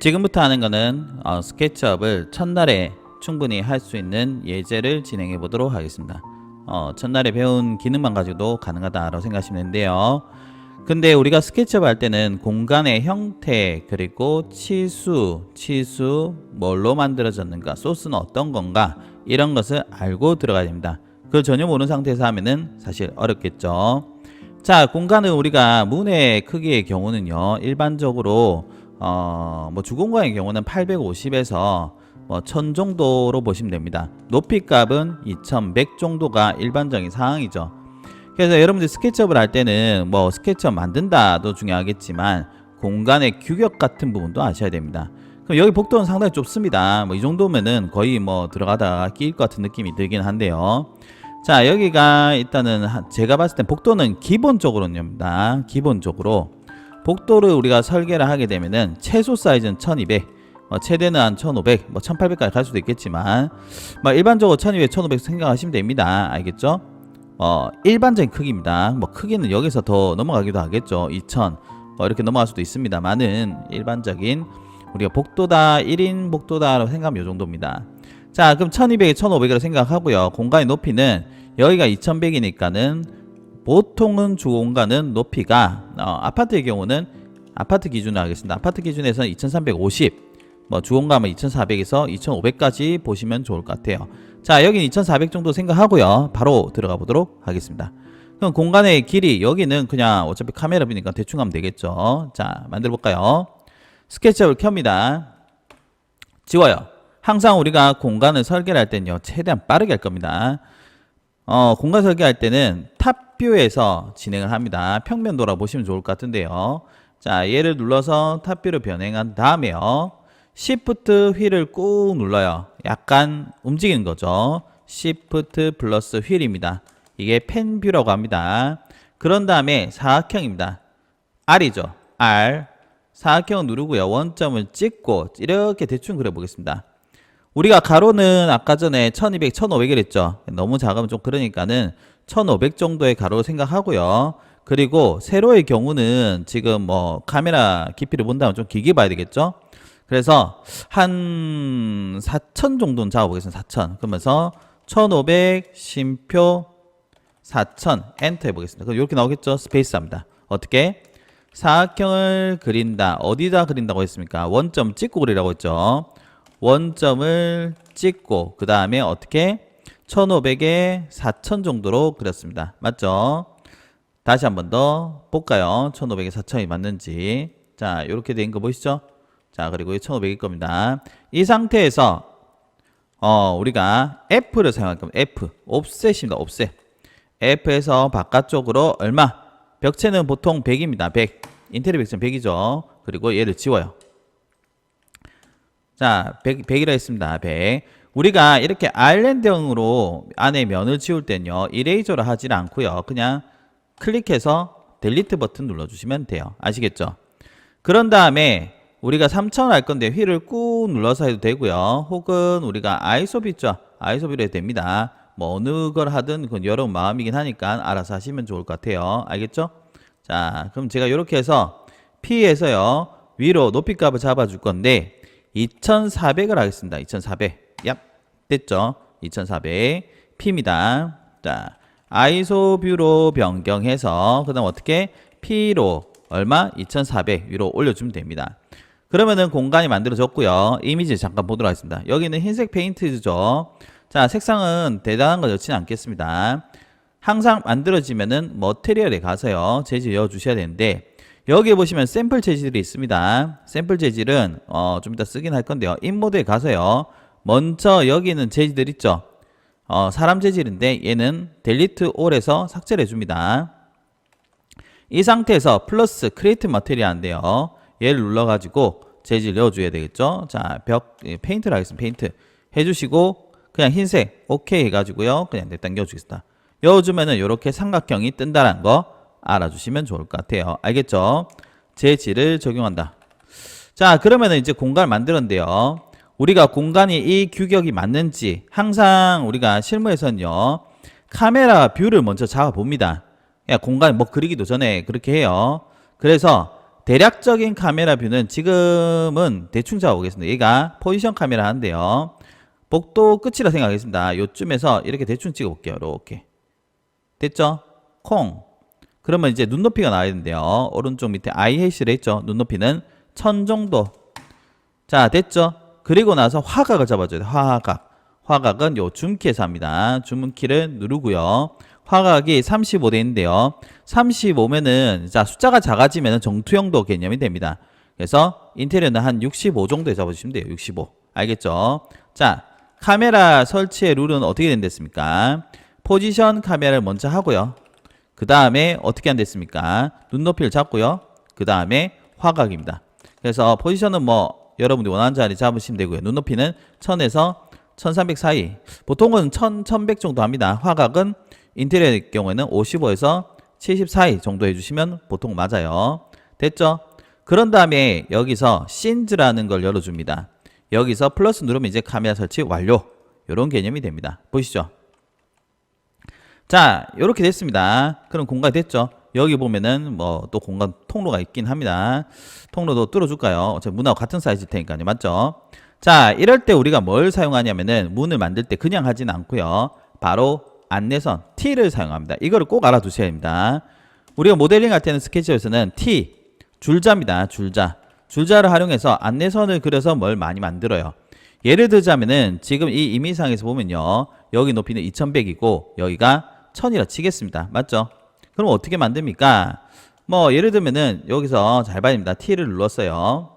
지금부터 하는 거는 스케치업을 첫날에 충분히 할 수 있는 예제를 진행해 보도록 하겠습니다. 첫날에 배운 기능만 가지고도 가능하다고 생각하시면 되는데요. 근데 우리가 스케치업 할 때는 공간의 형태, 그리고 치수, 뭘로 만들어졌는가, 소스는 어떤 건가, 이런 것을 알고 들어가야 됩니다. 그걸 전혀 모르는 상태에서 하면은 사실 어렵겠죠. 자, 공간은 우리가 문의 크기의 경우는요, 일반적으로 뭐 주공간의 경우는 850에서 1000 정도로 보시면 됩니다. 높이 값은 2100 정도가 일반적인 상황이죠. 그래서 여러분들 스케치업을 할 때는 뭐 스케치업 만든다도 중요하겠지만 공간의 규격 같은 부분도 아셔야 됩니다. 그럼 여기 복도는 상당히 좁습니다. 뭐 이 정도면은 거의 뭐 들어가다가 끼일 것 같은 느낌이 들긴 한데요. 자, 여기가 일단은 제가 봤을 땐 복도는 기본적으로입니다. 기본적으로 복도를 우리가 설계를 하게 되면은 최소 사이즈는 1200, 최대는 한 1500, 1800까지 갈 수도 있겠지만 일반적으로 1200, 1500 생각하시면 됩니다. 알겠죠? 일반적인 크기입니다. 크기는 여기서 더 넘어가기도 하겠죠. 2000 이렇게 넘어갈 수도 있습니다만은 일반적인 우리가 복도다, 1인 복도다라고 생각하면 이 정도입니다. 자, 그럼 1200, 1500으로 생각하고요. 공간의 높이는 여기가 2100이니까는 보통은 주공간은 높이가 아파트의 경우는 아파트 기준으로 하겠습니다. 아파트 기준에서는 2350, 주공간은 2400에서 2500까지 보시면 좋을 것 같아요. 자, 여기는 2400 정도 생각하고요. 바로 들어가 보도록 하겠습니다. 그럼 공간의 길이, 여기는 그냥 어차피 카메라 비니까 대충 하면 되겠죠. 자, 만들어 볼까요? 스케치업을 켭니다. 지워요. 항상 우리가 공간을 설계를 할 때는요, 최대한 빠르게 할 겁니다. 공간 설계할 때는 탑뷰에서 진행을 합니다. 평면도라 보시면 좋을 것 같은데요. 자, 얘를 눌러서 탑뷰를 변행한 다음에요, Shift 휠을 꾹 눌러요. 약간 움직이는 거죠. Shift 플러스 휠입니다. 이게 펜뷰라고 합니다. 그런 다음에 사각형입니다. R이죠. R. 사각형 누르고요. 원점을 찍고 이렇게 대충 그려보겠습니다. 우리가 가로는 아까 전에 1200, 1500을 했죠. 너무 작으면 좀 그러니까는 1500 정도의 가로 생각하고요. 그리고 세로의 경우는 지금 카메라 깊이를 본다면 좀 길게 봐야 되겠죠. 그래서 한 4000 정도는 잡아보겠습니다. 4000. 그러면서 1500, 쉼표 4000 엔터 해보겠습니다. 그럼 이렇게 나오겠죠. 스페이스 합니다. 어떻게? 사각형을 그린다. 어디다 그린다고 했습니까? 원점 찍고 그리라고 했죠. 원점을 찍고 그 다음에 어떻게? 1500에 4000 정도로 그렸습니다. 맞죠? 다시 한 번 더 볼까요? 1500에 4000이 맞는지. 자, 이렇게 된 거 보이시죠? 자, 그리고 1500일 겁니다. 이 상태에서 우리가 F를 사용할 겁니다. F. 옵셋입니다. 옵셋. F에서 바깥쪽으로 얼마? 벽체는 보통 100입니다. 100. 인테리어 벽체는 100이죠. 그리고 얘를 지워요. 자, 100이라 했습니다. 100. 우리가 이렇게 아일랜드형으로 안에 면을 지울 때는요, 이레이저로 하질 않고요. 그냥 클릭해서 델리트 버튼 눌러주시면 돼요. 아시겠죠? 그런 다음에 우리가 3000 할 건데 휠을 꾹 눌러서 해도 되고요. 혹은 우리가 아이소비 있죠? 아이소비로 해도 됩니다. 어느 걸 하든 그건 여러분 마음이긴 하니까 알아서 하시면 좋을 것 같아요. 알겠죠? 자, 그럼 제가 이렇게 해서 P에서요, 위로 높이 값을 잡아줄 건데 2400을 하겠습니다. 2400. 얍. 됐죠? 2400. P입니다. 자, 아이소뷰로 변경해서 그 다음 어떻게? P로 얼마? 2400 위로 올려주면 됩니다. 그러면은 공간이 만들어졌고요. 이미지 잠깐 보도록 하겠습니다. 여기는 흰색 페인트죠. 자, 색상은 대단한 거 넣지는 않겠습니다. 항상 만들어지면은 머티리얼에 가서요, 재질 넣어주셔야 되는데, 여기 보시면 샘플 재질이 있습니다. 샘플 재질은 좀 이따 쓰긴 할 건데요. 인모드에 가서요, 먼저 여기 있는 재질들 있죠. 사람 재질인데 얘는 델리트 올에서 삭제를 해줍니다. 이 상태에서 플러스 크리에이트 머티리얼인데요, 얘를 눌러가지고 재질 넣어줘야 되겠죠. 자, 페인트를 하겠습니다. 페인트 해주시고 그냥 흰색 오케이 해가지고요, 그냥 당겨주겠습니다. 넣어주면은 이렇게 삼각형이 뜬다는 거 알아주시면 좋을 것 같아요. 알겠죠? 재질을 적용한다. 자, 그러면은 이제 공간을 만들었는데요, 우리가 공간이 이 규격이 맞는지 항상 우리가 실무에서는요, 카메라 뷰를 먼저 잡아봅니다. 공간 그리기도 전에 그렇게 해요. 그래서 대략적인 카메라 뷰는 지금은 대충 잡아보겠습니다. 얘가 포지션 카메라 한데요. 복도 끝이라 생각하겠습니다. 요쯤에서 이렇게 대충 찍어볼게요. 이렇게. 됐죠? 콩. 그러면 이제 눈높이가 나와야 되는데요. 오른쪽 밑에 I 해시를 했죠. 눈높이는 1000 정도. 자, 됐죠? 그리고 나서 화각을 잡아줘야 돼요. 화각. 화각은 요 줌키에서 합니다. 줌키를 누르고요. 화각이 35 되는데요. 35면은 자 숫자가 작아지면 정투형도 개념이 됩니다. 그래서 인테리어는 한 65 정도에 잡아주시면 돼요. 65. 알겠죠? 자, 카메라 설치의 룰은 어떻게 된댔습니까? 포지션 카메라를 먼저 하고요. 그 다음에 어떻게 한댔습니까? 눈높이를 잡고요. 그 다음에 화각입니다. 그래서 포지션은 뭐 여러분들이 원하는 자리 잡으시면 되고요. 눈높이는 1000에서 1300 사이. 보통은 1000, 1100 정도 합니다. 화각은 인테리어의 경우에는 55에서 70 사이 정도 해주시면 보통 맞아요. 됐죠? 그런 다음에 여기서 씬즈라는 걸 열어줍니다. 여기서 플러스 누르면 이제 카메라 설치 완료. 이런 개념이 됩니다. 보시죠. 자, 이렇게 됐습니다. 그럼 공간이 됐죠? 여기 보면은 뭐 또 공간 통로가 있긴 합니다. 통로도 뚫어줄까요? 어차피 문하고 같은 사이즈일 테니까요. 맞죠? 자, 이럴 때 우리가 뭘 사용하냐면은 문을 만들 때 그냥 하진 않고요. 바로 안내선 T를 사용합니다. 이거를 꼭 알아두셔야 됩니다. 우리가 모델링 할 때는 스케치에서는 T, 줄자입니다. 줄자. 줄자를 활용해서 안내선을 그려서 뭘 많이 만들어요. 예를 들자면은 지금 이 이미지상에서 보면요. 여기 높이는 2100이고 여기가 1000이라 치겠습니다. 맞죠? 그럼 어떻게 만듭니까? 뭐 예를 들면은 여기서 잘 봐야 됩니다. T를 눌렀어요.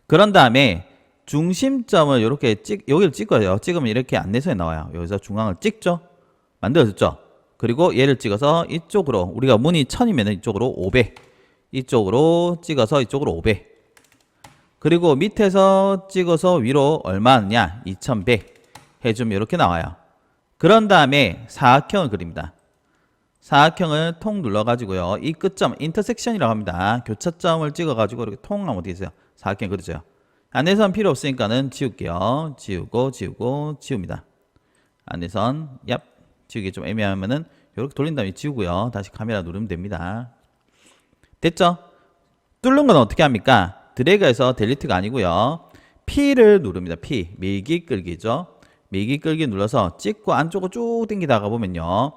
그런 다음에 중심점을 이렇게 여기를 찍어요. 찍으면 이렇게 안내선이 나와요. 여기서 중앙을 찍죠. 만들어졌죠. 그리고 얘를 찍어서 이쪽으로 우리가 문이 1000이면 이쪽으로 500 이쪽으로 찍어서 이쪽으로 500 그리고 밑에서 찍어서 위로 얼마냐 2100 해주면 이렇게 나와요. 그런 다음에 사각형을 그립니다. 사각형을 통 눌러가지고요. 이 끝점 인터섹션이라고 합니다. 교차점을 찍어가지고 이렇게 통 하면 어떻게 되세요? 사각형 그리죠. 안내선 필요 없으니까는 지울게요. 지우고 지웁니다. 안내선 지우기 좀 애매하면은 이렇게 돌린 다음에 지우고요. 다시 카메라 누르면 됩니다. 됐죠? 뚫는 건 어떻게 합니까? 드래그해서 델리트가 아니고요. P를 누릅니다. P 밀기 끌기죠. 밀기 끌기 눌러서 찍고 안쪽으로 쭉 당기다가 보면요.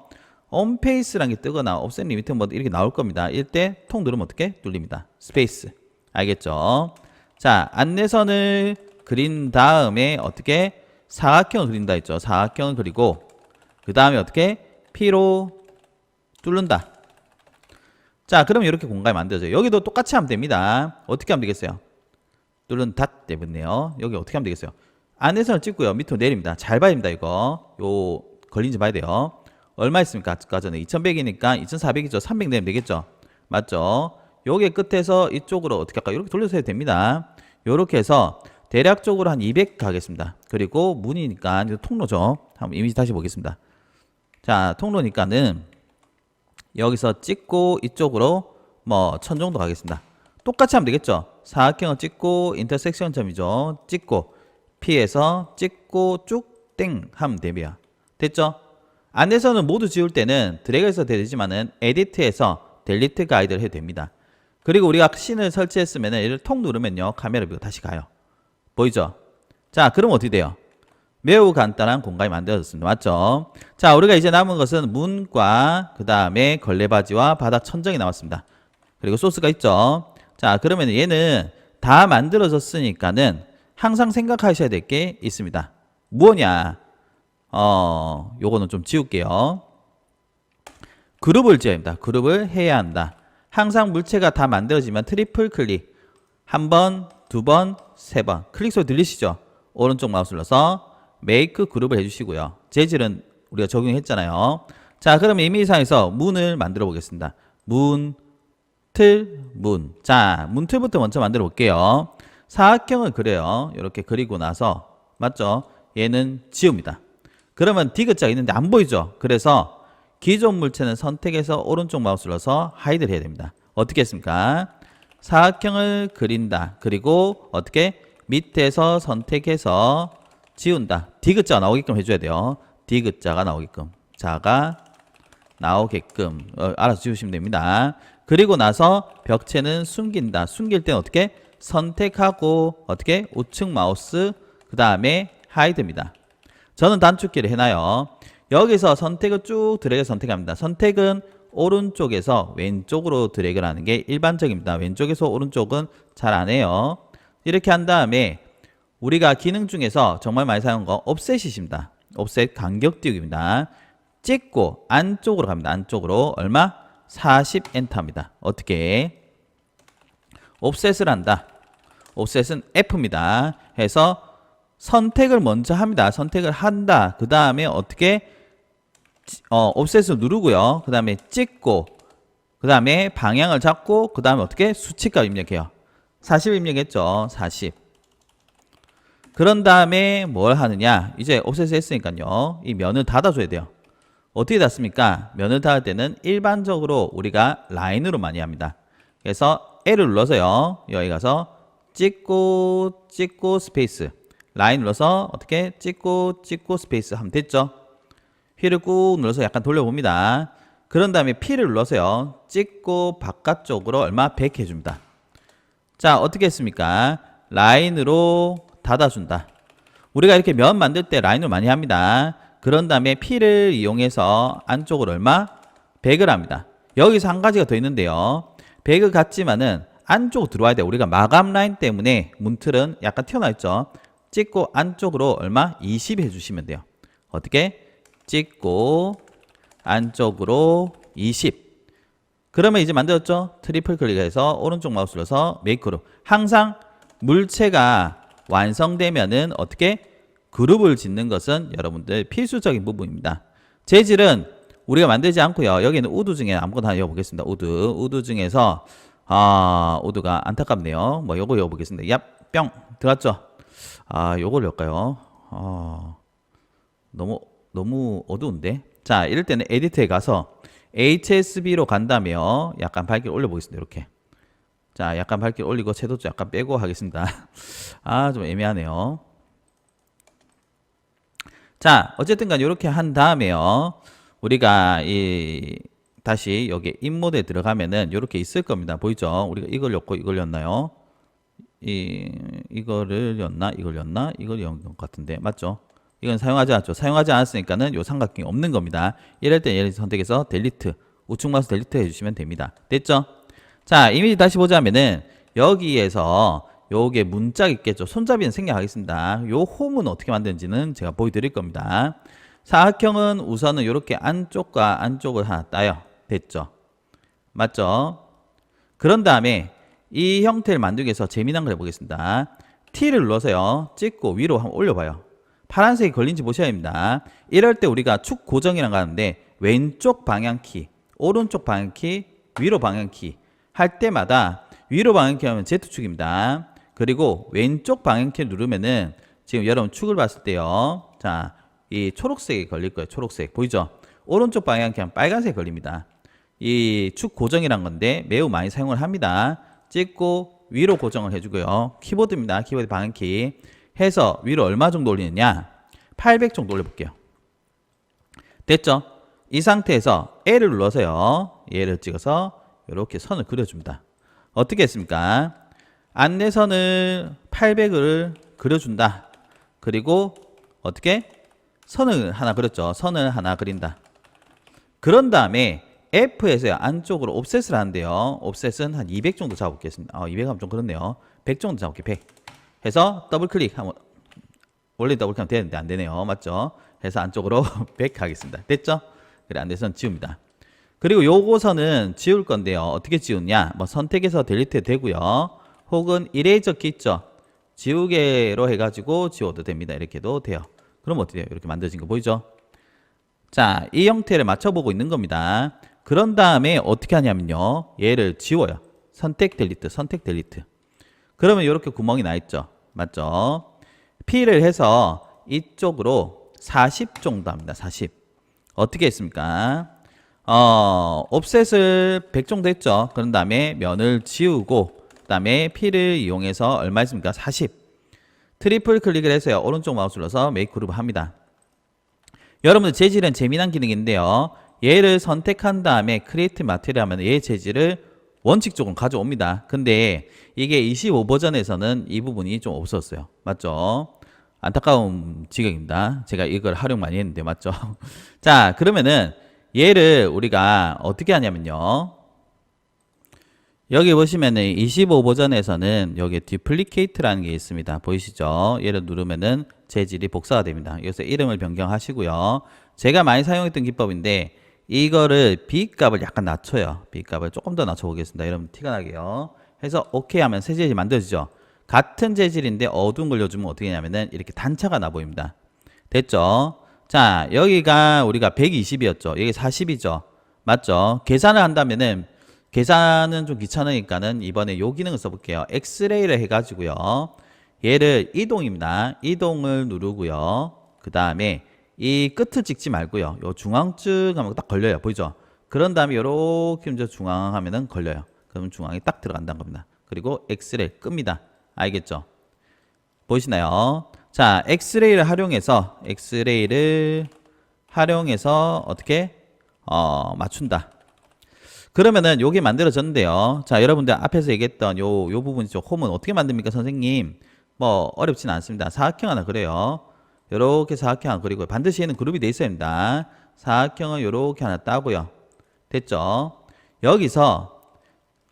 온페이스라는 게 뜨거나 옵셋 리미트 뭐 이렇게 나올 겁니다. 이때 통 누르면 어떻게? 뚫립니다. 스페이스. 알겠죠? 자, 안내선을 그린 다음에 어떻게? 사각형을 그린다 했죠. 사각형을 그리고 그 다음에 어떻게? P로 뚫는다. 자, 그럼 이렇게 공간이 만들어져요. 여기도 똑같이 하면 됩니다. 어떻게 하면 되겠어요? 뚫는 닷 때문에요. 여기 어떻게 하면 되겠어요? 안내선을 찍고요. 밑으로 내립니다. 잘 봐야 됩니다. 이거. 요 걸린지 봐야 돼요. 얼마 있습니까? 아까 전에 2100이니까 2400이죠. 300 내면 되겠죠? 맞죠? 요게 끝에서 이쪽으로 어떻게 할까? 이렇게 돌려서 해도 됩니다. 요렇게 해서 대략적으로 한 200 가겠습니다. 그리고 문이니까 이거 통로죠. 한번 이미지 다시 보겠습니다. 자, 통로니까는 여기서 찍고 이쪽으로 뭐 1000 정도 가겠습니다. 똑같이 하면 되겠죠? 사각형을 찍고 인터섹션 점이죠. 찍고 P에서 찍고 쭉 땡 하면 됩니다. 됐죠? 안내선은 모두 지울 때는 드래그해서 되지만은 에디트에서 델리트 가이드를 해도 됩니다. 그리고 우리가 씬을 설치했으면 얘를 통 누르면요. 카메라 뷰가 다시 가요. 보이죠? 자, 그럼 어떻게 돼요? 매우 간단한 공간이 만들어졌습니다. 맞죠? 자, 우리가 이제 남은 것은 문과 그 다음에 걸레바지와 바닥 천정이 남았습니다. 그리고 소스가 있죠. 자, 그러면 얘는 다 만들어졌으니까는 항상 생각하셔야 될 게 있습니다. 뭐냐? 요거는 좀 지울게요. 그룹을 지어야 합니다. 그룹을 해야 한다. 항상 물체가 다 만들어지면 트리플 클릭. 한 번, 두 번, 세 번. 클릭 소리 들리시죠? 오른쪽 마우스 눌러서 메이크 그룹을 해주시고요. 재질은 우리가 적용했잖아요. 자, 그러면 이미지상에서 문을 만들어 보겠습니다. 문, 틀, 문. 자, 문틀부터 먼저 만들어 볼게요. 사각형을 그려요. 이렇게 그리고 나서 맞죠? 얘는 지웁니다. 그러면 디귿자가 있는데 안 보이죠? 그래서 기존 물체는 선택해서 오른쪽 마우스 눌러서 하이드를 해야 됩니다. 어떻게 했습니까? 사각형을 그린다. 그리고 어떻게? 밑에서 선택해서 지운다. 디귿자가 나오게끔 해줘야 돼요. 디귿자가 나오게끔. 자가 나오게끔 알아서 지우시면 됩니다. 그리고 나서 벽체는 숨긴다. 숨길 때는 어떻게? 선택하고 어떻게? 우측 마우스 그 다음에 하이드입니다. 저는 단축키를 해놔요. 여기서 선택을 쭉 드래그 선택합니다. 선택은 오른쪽에서 왼쪽으로 드래그를 하는 게 일반적입니다. 왼쪽에서 오른쪽은 잘 안 해요. 이렇게 한 다음에 우리가 기능 중에서 정말 많이 사용한 거 옵셋이십니다. 옵셋 간격 띄우기입니다. 찍고 안쪽으로 갑니다. 안쪽으로 얼마? 40 엔터입니다. 어떻게? 옵셋을 한다. 옵셋은 F입니다. 해서 선택을 먼저 합니다. 선택을 한다. 그 다음에 어떻게? 옵셋을 누르고요. 그 다음에 찍고 그 다음에 방향을 잡고 그 다음에 어떻게? 수치값 입력해요. 40 입력했죠. 40. 그런 다음에 뭘 하느냐? 이제 옵셋을 했으니까요. 이 면을 닫아줘야 돼요. 어떻게 닫습니까? 면을 닫을 때는 일반적으로 우리가 라인으로 많이 합니다. 그래서 L을 눌러서요. 여기 가서 찍고 스페이스. 라인 눌러서 어떻게? 찍고 스페이스 하면 됐죠? 휠을 꾹 눌러서 약간 돌려봅니다. 그런 다음에 P를 눌러서요. 찍고 바깥쪽으로 얼마? 100 해줍니다. 자, 어떻게 했습니까? 라인으로 닫아준다. 우리가 이렇게 면 만들 때 라인을 많이 합니다. 그런 다음에 P를 이용해서 안쪽으로 얼마? 100을 합니다. 여기서 한 가지가 더 있는데요. 100을 갖지만은 안쪽으로 들어와야 돼요. 우리가 마감 라인 때문에 문틀은 약간 튀어나와 있죠. 찍고 안쪽으로 얼마? 20 해주시면 돼요. 어떻게? 찍고 안쪽으로 20. 그러면 이제 만들었죠? 트리플 클릭해서 오른쪽 마우스 눌러서 메이크로. 항상 물체가 완성되면은 어떻게? 그룹을 짓는 것은 여러분들 필수적인 부분입니다. 재질은 우리가 만들지 않고요. 여기는 우드 중에 아무거나 하나 여보겠습니다. 우드 중에서 우드가 안타깝네요. 뭐 요거 여보겠습니다. 얍, 뿅 들어갔죠? 요걸 열까요? 너무 어두운데. 자, 이럴 때는 에디트에 가서 HSB로 간다며 약간 밝기를 올려보겠습니다. 이렇게. 자, 약간 밝기를 올리고 채도도 약간 빼고 하겠습니다. 좀 애매하네요. 자, 어쨌든 간에 이렇게 한 다음에요. 우리가 다시 여기 인모드에 들어가면은 이렇게 있을 겁니다. 보이죠? 우리가 이걸 였고 이걸 였나요? 이거를 였나? 이걸 였나? 이걸 연 것 같은데. 맞죠? 이건 사용하지 않았죠. 사용하지 않았으니까는 요 삼각형이 없는 겁니다. 이럴 때 얘를 선택해서 델리트, 우측 마우스 델리트 해주시면 됩니다. 됐죠? 자, 이미지 다시 보자면은 여기에서 요게 문짝 있겠죠. 손잡이는 생략하겠습니다. 요 홈은 어떻게 만드는지는 제가 보여드릴 겁니다. 사각형은 우선은 이렇게 안쪽과 안쪽을 하나 따요. 됐죠? 맞죠? 그런 다음에 이 형태를 만들기 위해서 재미난 걸 해보겠습니다. T를 눌러서요. 찍고 위로 한번 올려봐요. 파란색이 걸린지 보셔야 합니다. 이럴 때 우리가 축 고정이라고 하는데 왼쪽 방향키, 오른쪽 방향키, 위로 방향키 할 때마다 위로 방향키 하면 Z축입니다. 그리고 왼쪽 방향키를 누르면은 지금 여러분 축을 봤을 때요. 자, 이 초록색이 걸릴 거예요. 초록색. 보이죠? 오른쪽 방향키 하면 빨간색이 걸립니다. 이 축 고정이란 건데 매우 많이 사용을 합니다. 찍고 위로 고정을 해주고요. 키보드입니다. 키보드 방향키. 해서 위로 얼마 정도 올리느냐? 800 정도 올려볼게요. 됐죠? 이 상태에서 L을 눌러서요. 얘를 찍어서 이렇게 선을 그려줍니다. 어떻게 했습니까? 안내선을 800을 그려준다. 그리고 어떻게? 선을 하나 그렸죠. 선을 하나 그린다. 그런 다음에 F에서 안쪽으로 옵셋을 하는데요. 옵셋은 한 200 정도 잡아보겠습니다. 200 하면 좀 그렇네요. 100 정도 잡을게요. 100. 해서 더블 클릭하면 원래 더블 클릭하면 되는데 안 되네요. 맞죠? 해서 안쪽으로 100 하겠습니다. 됐죠? 그래, 안 돼서는 지웁니다. 그리고 요거서는 지울 건데요. 어떻게 지우냐? 뭐 선택해서 델리트 되고요. 혹은 이레이저 키 있죠? 지우개로 해가지고 지워도 됩니다. 이렇게도 돼요. 그럼 어떻게 돼요? 이렇게 만들어진 거 보이죠? 자, 이 형태를 맞춰보고 있는 겁니다. 그런 다음에 어떻게 하냐면요. 얘를 지워요. 선택 델리트, 선택 델리트. 그러면 이렇게 구멍이 나 있죠. 맞죠? P를 해서 이쪽으로 40 정도 합니다. 40. 어떻게 했습니까? 옵셋을 100 정도 했죠. 그런 다음에 면을 지우고 그 다음에 P를 이용해서 얼마 했습니까? 40. 트리플 클릭을 해서요. 오른쪽 마우스 눌러서 메이크 그룹 합니다. 여러분들 재질은 재미난 기능인데요. 얘를 선택한 다음에 크리에이트 마테리얼 하면 얘 재질을 원칙적으로 가져옵니다. 근데 이게 25 버전에서는 이 부분이 좀 없었어요. 맞죠? 안타까운 지경입니다. 제가 이걸 활용 많이 했는데 맞죠? 자, 그러면은 얘를 우리가 어떻게 하냐면요. 여기 보시면은 25 버전에서는 여기 디플리케이트라는 게 있습니다. 보이시죠? 얘를 누르면은 재질이 복사가 됩니다. 여기서 이름을 변경하시고요. 제가 많이 사용했던 기법인데 이거를 B값을 약간 낮춰요. B값을 조금 더 낮춰보겠습니다. 여러분 티가 나게요. 해서 OK 하면 새 재질이 만들어지죠. 같은 재질인데 어두운 걸 넣어주면 어떻게 하냐면은 이렇게 단차가 나 보입니다. 됐죠? 자, 여기가 우리가 120이었죠. 여기 40이죠. 맞죠? 계산을 한다면은 계산은 좀 귀찮으니까는 이번에 요 기능을 써볼게요. 엑스레이를 해가지고요. 얘를 이동입니다. 이동을 누르고요. 그 다음에 이 끝을 찍지 말고요. 요 중앙쯤 하면 딱 걸려요. 보이죠? 그런 다음에 요렇게 이제 중앙 하면은 걸려요. 그러면 중앙이 딱 들어간다는 겁니다. 그리고 엑스레이 끕니다. 알겠죠? 보이시나요? 자, 엑스레이를 활용해서 어떻게 맞춘다. 그러면은 요게 만들어졌는데요. 자, 여러분들 앞에서 얘기했던 요 부분이죠. 홈은 어떻게 만듭니까, 선생님? 뭐 어렵지는 않습니다. 사각형 하나 그래요. 요렇게 사각형 하나 그리고 반드시 얘는 그룹이 돼 있어야 합니다. 사각형을 요렇게 하나 따고요. 됐죠? 여기서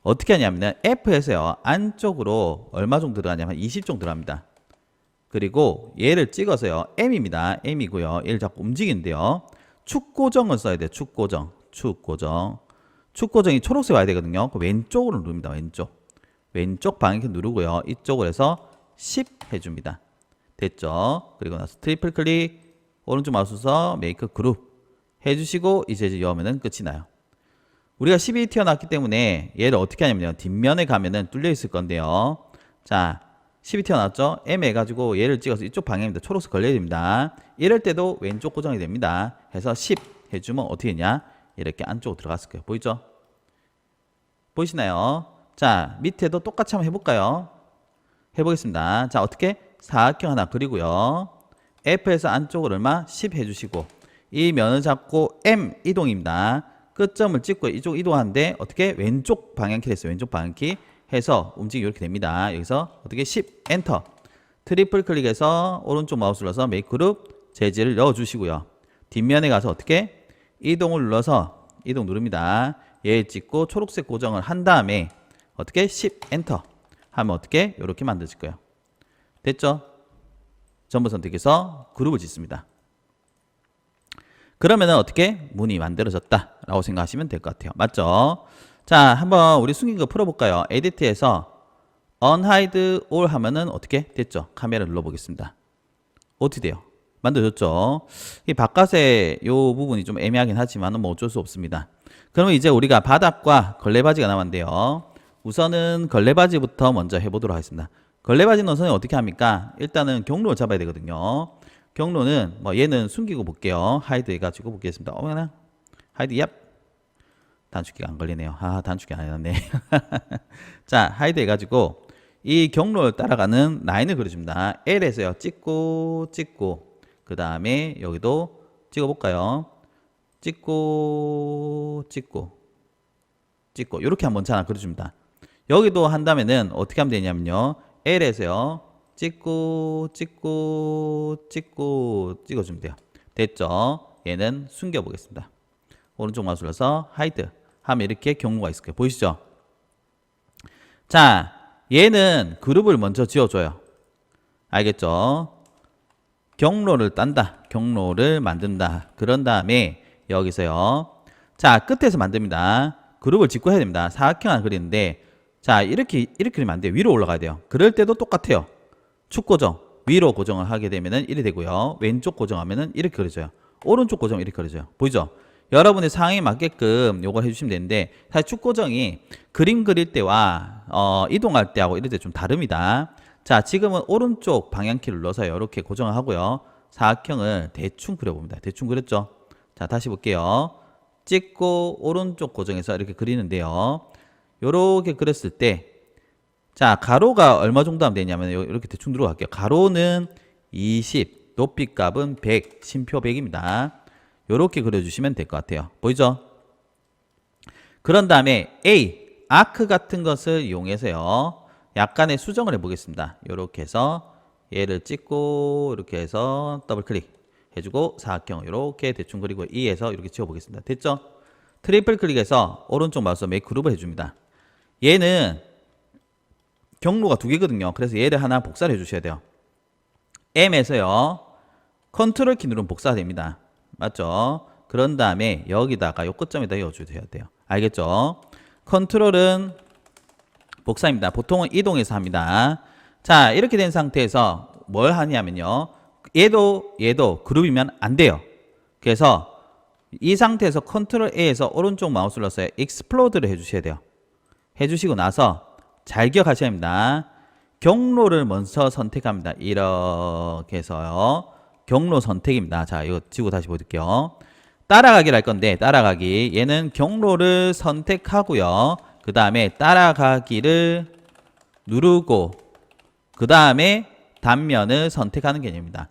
어떻게 하냐면 F에서요. 안쪽으로 얼마 정도 들어가냐면 20 정도 들어갑니다. 그리고 얘를 찍어서요. M입니다. M이고요. 얘를 자꾸 움직이는데요. 축 고정을 써야 돼요. 축 고정. 축 고정이 초록색 와야 되거든요. 그 왼쪽으로 누릅니다. 왼쪽 방향키 누르고요. 이쪽으로 해서 10 해줍니다. 됐죠? 그리고 나서 트리플 클릭, 오른쪽 마우스서 메이크 그룹 해주시고 이제 여면은 끝이 나요. 우리가 10이 튀어나왔기 때문에 얘를 어떻게 하냐면요. 뒷면에 가면은 뚫려 있을 건데요. 자, 10이 튀어나왔죠? M 해가지고 얘를 찍어서 이쪽 방향입니다. 초록색 걸려야 됩니다. 이럴 때도 왼쪽 고정이 됩니다. 해서 10 해주면 어떻게 되냐? 이렇게 안쪽으로 들어갔을 거예요. 보이죠? 보이시나요? 자, 밑에도 똑같이 한번 해볼까요? 해보겠습니다. 자, 어떻게? 사각형 하나 그리고요. F에서 안쪽으로 얼마? 10 해주시고 이 면을 잡고 M 이동입니다. 끝점을 찍고 이쪽 이동하는데 어떻게? 왼쪽 방향키 했어요. 왼쪽 방향키 해서 움직이 이렇게 됩니다. 여기서 어떻게? 10 엔터 트리플 클릭해서 오른쪽 마우스 눌러서 메이크 그룹 재질을 넣어주시고요. 뒷면에 가서 어떻게? 이동을 눌러서 이동 누릅니다. 얘 찍고 초록색 고정을 한 다음에 어떻게? 10 엔터 하면 어떻게? 이렇게 만들어질 거예요. 됐죠? 전부 선택해서 그룹을 짓습니다. 그러면은 어떻게? 문이 만들어졌다 라고 생각하시면 될 것 같아요. 맞죠? 자, 한번 우리 숨긴 거 풀어볼까요? 에디트에서 unhide all 하면은 어떻게? 됐죠? 카메라 눌러보겠습니다. 어떻게 돼요? 만들어졌죠? 이 바깥에 요 부분이 좀 애매하긴 하지만 뭐 어쩔 수 없습니다. 그러면 이제 우리가 바닥과 걸레바지가 남았는데요. 우선은 걸레바지부터 먼저 해보도록 하겠습니다. 걸레바지는 선생님 어떻게 합니까? 일단은 경로를 잡아야 되거든요. 경로는 뭐 얘는 숨기고 볼게요. 하이드 해가지고 보겠습니다. 어머나 하이드 얍 단축키가 안 걸리네요. 아 단축키 안 해놨네. 자 하이드 해가지고 이 경로를 따라가는 라인을 그려줍니다. L에서요 찍고 그 다음에 여기도 찍어볼까요? 찍고 이렇게 한번 하나 그려줍니다. 여기도 한다면은 어떻게 하면 되냐면요. L에서요 찍어주면 돼요. 됐죠? 얘는 숨겨보겠습니다. 오른쪽 마우스 눌러서 하이드 하면 이렇게 경로가 있을 거예요. 보이시죠? 자, 얘는 그룹을 먼저 지어줘요. 알겠죠? 경로를 딴다. 경로를 만든다. 그런 다음에 여기서요. 자, 끝에서 만듭니다. 그룹을 짓고 해야 됩니다. 사각형 하나 그리는데 자, 이렇게 그리면 안 돼요. 위로 올라가야 돼요. 그럴 때도 똑같아요. 축 고정. 위로 고정을 하게 되면은 이렇게 되고요. 왼쪽 고정하면은 이렇게 그려져요. 오른쪽 고정 이렇게 그려져요. 보이죠? 여러분의 상황에 맞게끔 요걸 해주시면 되는데 사실 축 고정이 그림 그릴 때와 이동할 때하고 이럴 때 좀 다릅니다. 자, 지금은 오른쪽 방향키를 눌러서 이렇게 고정을 하고요. 사각형을 대충 그려봅니다. 대충 그렸죠? 자, 다시 볼게요. 찍고 오른쪽 고정해서 이렇게 그리는데요. 요렇게 그렸을 때 자, 가로가 얼마 정도 하면 되냐면 이렇게 대충 들어갈게요. 가로는 20, 높이 값은 100, 심표 100입니다. 요렇게 그려주시면 될 것 같아요. 보이죠? 그런 다음에 A, 아크 같은 것을 이용해서요. 약간의 수정을 해보겠습니다. 요렇게 해서 얘를 찍고 이렇게 해서 더블 클릭 해주고 사각형 이렇게 대충 그리고 E에서 이렇게 지워보겠습니다. 됐죠? 트리플 클릭해서 오른쪽 마우스 메이크 그룹을 해줍니다. 얘는 경로가 두 개거든요. 그래서 얘를 하나 복사를 해주셔야 돼요. M에서요. 컨트롤 키 누르면 복사가 됩니다. 맞죠? 그런 다음에 여기다가 요 끝점에다 이어주셔야 돼요. 알겠죠? 컨트롤은 복사입니다. 보통은 이동해서 합니다. 자, 이렇게 된 상태에서 뭘 하냐면요. 얘도 그룹이면 안 돼요. 그래서 이 상태에서 컨트롤 A에서 오른쪽 마우스를 넣어서 익스플로드를 해주셔야 돼요. 해주시고 나서 잘 기억하셔야 합니다. 경로를 먼저 선택합니다. 이렇게 해서요. 경로 선택입니다. 자, 이거 지우고 다시 보여드릴게요. 따라가기를 할 건데 따라가기 얘는 경로를 선택하고요. 그 다음에 따라가기를 누르고 그 다음에 단면을 선택하는 개념입니다.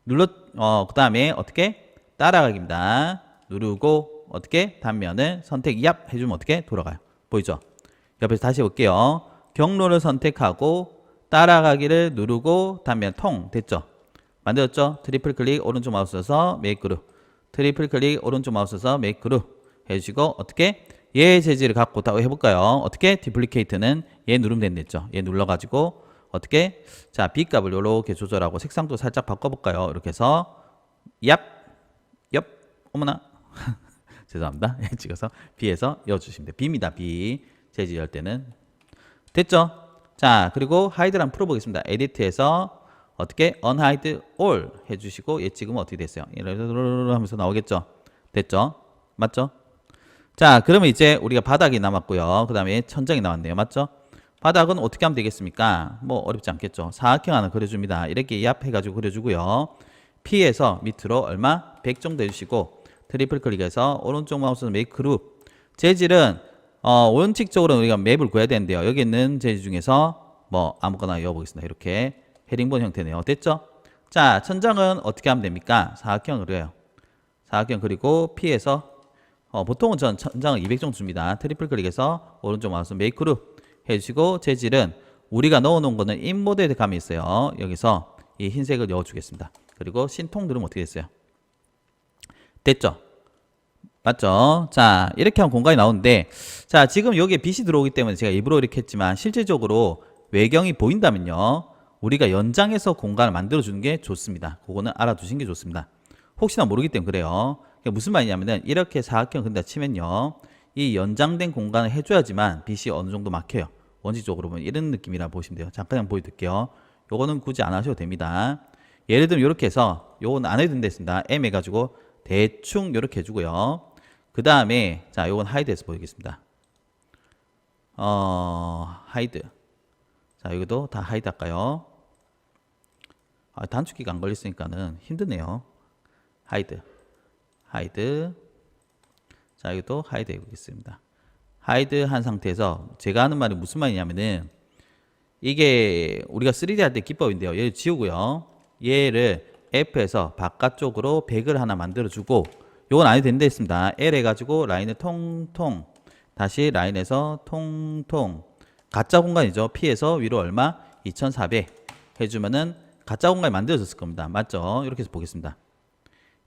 그 다음에 어떻게? 따라가기입니다. 누르고 어떻게? 단면을 선택 얍 해주면 어떻게? 돌아가요. 보이죠? 옆에서 다시 볼게요. 경로를 선택하고 따라가기를 누르고 단면 통 됐죠? 만들었죠? 트리플 클릭 오른쪽 마우스 써서 메이크 그룹 트리플 클릭 오른쪽 마우스 써서 메이크 그룹 해주시고 어떻게? 얘 재질을 갖고 다 해볼까요? 어떻게? 디플리케이트는 얘 누르면 된댔죠? 얘 눌러가지고 어떻게? 자, B 값을 이렇게 조절하고 색상도 살짝 바꿔볼까요? 이렇게 해서 얍, 옆, 어머나 죄송합니다. 찍어서 B에서 이어주시면 돼요. B입니다. B 재질 열 때는 됐죠? 자, 그리고 하이드를 한번 풀어보겠습니다. 에디트에서 어떻게? unhide all 해주시고 얘 찍으면 어떻게 됐어요? 이러르르 하면서 나오겠죠? 됐죠? 맞죠? 자, 그러면 이제 우리가 바닥이 남았고요. 그 다음에 천장이 나왔네요. 맞죠? 바닥은 어떻게 하면 되겠습니까? 뭐 어렵지 않겠죠. 사각형 하나 그려줍니다. 이렇게 얍 해가지고 그려주고요. P에서 밑으로 얼마? 100 정도 해주시고 트리플 클릭해서 오른쪽 마우스 메이크 그룹 재질은 원칙적으로 우리가 맵을 구해야 되는데요. 여기 있는 재질 중에서 뭐 아무거나 이어보겠습니다. 이렇게 헤링본 형태네요. 됐죠? 자, 천장은 어떻게 하면 됩니까? 사각형 그려요. 사각형 그리고 P에서 보통은 전 천장을 200 정도 줍니다. 트리플 클릭해서 오른쪽 마우스 메이크 그룹 해주시고 재질은 우리가 넣어놓은 거는 인모드에 감이 있어요. 여기서 이 흰색을 넣어주겠습니다. 그리고 신통 누르면 어떻게 됐어요? 됐죠? 맞죠? 자, 이렇게 하면 공간이 나오는데 자, 지금 여기에 빛이 들어오기 때문에 제가 일부러 이렇게 했지만 실질적으로 외경이 보인다면요. 우리가 연장해서 공간을 만들어주는 게 좋습니다. 그거는 알아두신 게 좋습니다. 혹시나 모르기 때문에 그래요. 무슨 말이냐면은 이렇게 사각형 근다 치면요. 이 연장된 공간을 해줘야지만 빛이 어느 정도 막혀요. 원칙적으로 보면 이런 느낌이라 보시면 돼요. 잠깐 한번 보여드릴게요. 요거는 굳이 안 하셔도 됩니다. 예를 들면 이렇게 해서 요건 안 해도 된다. M 해가지고 대충 이렇게 해주고요. 그 다음에 자, 요건 하이드해서 보이겠습니다. 하이드. 자, 여기도 다 하이드 할까요? 단축키가 안 걸렸으니까는 힘드네요. 하이드. 자, 여기도 하이드 해보겠습니다. 하이드 한 상태에서 제가 하는 말이 무슨 말이냐면은 이게 우리가 3D 할 때 기법인데요. 얘를 지우고요. 얘를 F에서 바깥쪽으로 100을 하나 만들어주고 요건 안 해도 된다 했습니다. L 해가지고 라인을 통통 다시 라인에서 통통 가짜 공간이죠. P에서 위로 얼마? 2400 해주면은 가짜 공간이 만들어졌을 겁니다. 맞죠? 이렇게 해서 보겠습니다.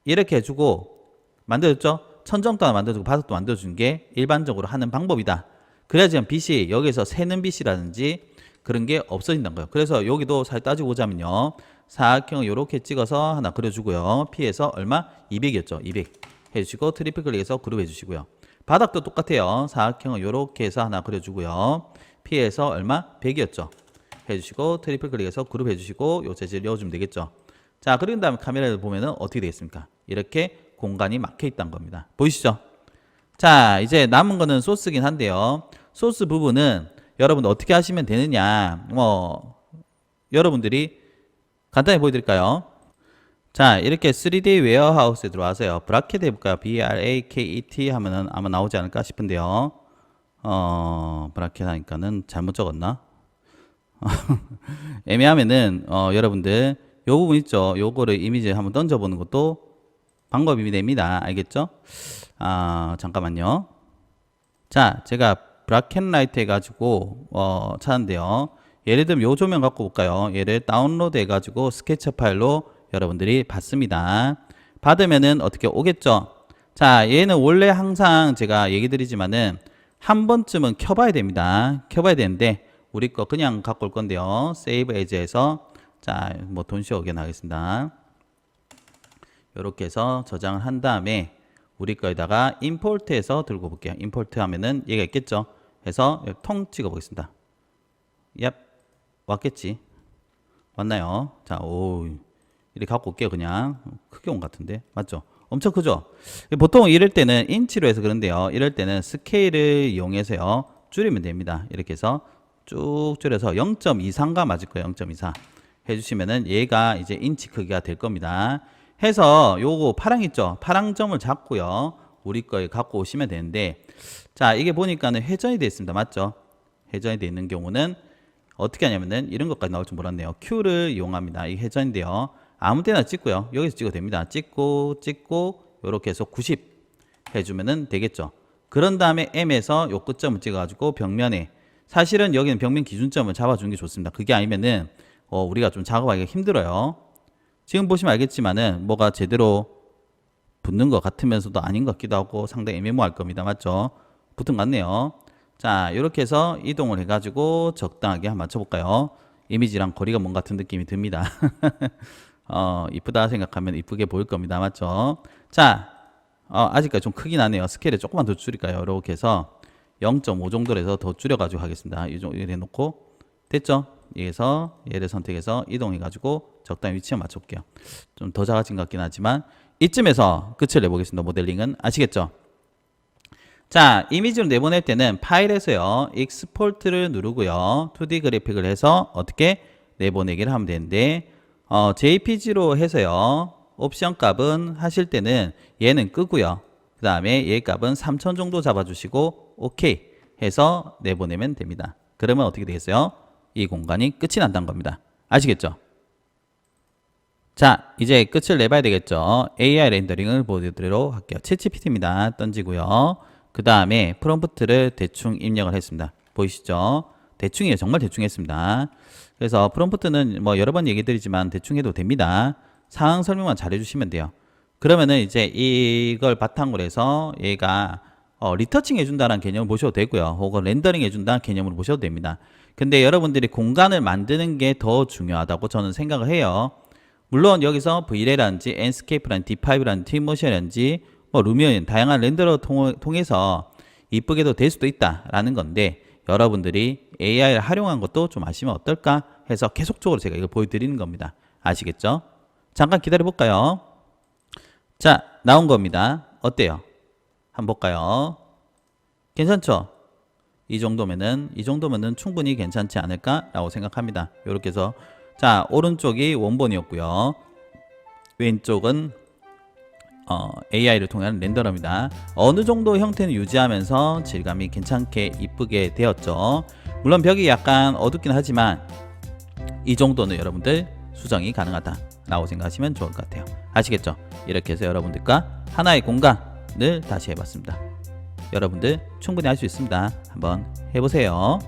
이렇게 해주고 만들었죠? 천정도 하나 만들어주고 바닥도 만들어주는 게 일반적으로 하는 방법이다. 그래야지 빛이 여기서 새는 빛이라든지 그런 게 없어진다는 거예요. 그래서 여기도 잘 따지고 보자면요. 사각형을 이렇게 찍어서 하나 그려주고요. P에서 얼마? 200이었죠. 200 해주시고 트리플 클릭해서 그룹 해주시고요. 바닥도 똑같아요. 사각형을 이렇게 해서 하나 그려주고요. P에서 얼마? 100이었죠. 해주시고 트리플 클릭해서 그룹 해주시고 요 재질 넣어주면 되겠죠. 자, 그런 다음에 카메라를 보면은 어떻게 되겠습니까? 이렇게 공간이 막혀 있다는 겁니다. 보이시죠? 자, 이제 남은 거는 소스긴 한데요. 소스 부분은 여러분들 어떻게 하시면 되느냐? 여러분들이 간단히 보여드릴까요? 자, 이렇게 3D 웨어하우스에 들어와서요. 브라켓 해볼까요? BRAKET 하면은 아마 나오지 않을까 싶은데요. 브라켓 하니까는 잘못 적었나? 애매하면은, 여러분들, 요 부분 있죠? 요거를 이미지에 한번 던져보는 것도 방법이 됩니다. 알겠죠? 잠깐만요. 자, 제가 브라켓라이트 해가지고 찾았는데요. 예를 들면 요 조명 갖고 볼까요? 얘를 다운로드 해가지고 스케치 파일로 여러분들이 받습니다. 받으면은 어떻게 오겠죠? 자, 얘는 원래 항상 제가 얘기 드리지만은 한 번쯤은 켜봐야 됩니다. 켜봐야 되는데 우리 거 그냥 갖고 올 건데요. 세이브 에즈에서 자, 뭐 돈쇼 어게인 하겠습니다. 이렇게 해서 저장을 한 다음에 우리 거에다가 임포트해서 들고 볼게요. 임포트 하면은 얘가 있겠죠. 해서 통 찍어 보겠습니다. 얍, 왔겠지. 왔나요? 자, 오, 이렇게 갖고 올게요. 그냥 크게 온 것 같은데 맞죠? 엄청 크죠? 보통 이럴 때는 인치로 해서 그런데요. 이럴 때는 스케일을 이용해서요 줄이면 됩니다. 이렇게 해서 쭉 줄여서 0.23가 맞을 거예요. 0.24 해주시면은 얘가 이제 인치 크기가 될 겁니다. 해서 요거 파랑 있죠? 파랑 점을 잡고요 우리 거에 갖고 오시면 되는데, 자, 이게 보니까는 회전이 되어 있습니다. 맞죠? 회전이 되어 있는 경우는 어떻게 하냐면은 이런 것까지 나올 줄 몰랐네요. Q를 이용합니다. 이 회전인데요. 아무 때나 찍고요. 여기서 찍어도 됩니다. 찍고 요렇게 해서 90 해주면은 되겠죠. 그런 다음에 M에서 요 끝점을 찍어가지고 벽면에, 사실은 여기는 벽면 기준점을 잡아주는 게 좋습니다. 그게 아니면은 우리가 좀 작업하기가 힘들어요. 지금 보시면 알겠지만은 뭐가 제대로 붙는 것 같으면서도 아닌 것 같기도 하고 상당히 애매모호할 겁니다. 맞죠? 붙은 것 같네요. 자, 이렇게 해서 이동을 해가지고 적당하게 한번 맞춰볼까요? 이미지랑 거리가 먼 같은 느낌이 듭니다. 이쁘다 생각하면 이쁘게 보일 겁니다. 맞죠? 자, 아직까지 좀 크긴 하네요. 스케일을 조금만 더 줄일까요? 이렇게 해서 0.5 정도로 해서 더 줄여가지고 하겠습니다. 이 정도 해놓고 됐죠? 여기서 얘를 선택해서 이동해가지고 적당히 위치에 맞춰볼게요. 좀 더 작아진 것 같긴 하지만 이쯤에서 끝을 내보겠습니다. 모델링은 아시겠죠? 자, 이미지를 내보낼 때는 파일에서요 익스포트를 누르고요 2D 그래픽을 해서 어떻게 내보내기를 하면 되는데 JPG로 해서요 옵션 값은 하실 때는 얘는 끄고요 그 다음에 얘 값은 3000 정도 잡아주시고 OK 해서 내보내면 됩니다. 그러면 어떻게 되겠어요? 이 공간이 끝이 난다는 겁니다. 아시겠죠? 자, 이제 끝을 내봐야 되겠죠. AI 렌더링을 보여드리도록 할게요. 챗GPT입니다. 던지고요. 그 다음에 프롬프트를 대충 입력을 했습니다. 보이시죠? 대충이에요. 정말 대충 했습니다. 그래서 프롬프트는 뭐 여러 번 얘기 드리지만 대충 해도 됩니다. 상황 설명만 잘 해주시면 돼요. 그러면은 이제 이걸 바탕으로 해서 얘가 리터칭 해준다는 개념을 보셔도 되고요. 혹은 렌더링 해준다는 개념으로 보셔도 됩니다. 근데 여러분들이 공간을 만드는 게 더 중요하다고 저는 생각을 해요. 물론 여기서 V-Ray라든지 Enscape라든지 D5라든지 Twinmotion이라든지 뭐 루미언 다양한 렌더를 통해서 이쁘게도 될 수도 있다라는 건데, 여러분들이 AI를 활용한 것도 좀 아시면 어떨까 해서 계속적으로 제가 이걸 보여드리는 겁니다. 아시겠죠? 잠깐 기다려 볼까요? 자, 나온 겁니다. 어때요? 한번 볼까요? 괜찮죠? 이 정도면은 충분히 괜찮지 않을까라고 생각합니다. 이렇게 해서 자, 오른쪽이 원본이었고요. 왼쪽은 AI를 통한 렌더러입니다. 어느 정도 형태는 유지하면서 질감이 괜찮게 이쁘게 되었죠. 물론 벽이 약간 어둡긴 하지만 이 정도는 여러분들 수정이 가능하다라고 생각하시면 좋을 것 같아요. 아시겠죠? 이렇게 해서 여러분들과 하나의 공간을 다시 해봤습니다. 여러분들 충분히 할 수 있습니다. 한번 해보세요.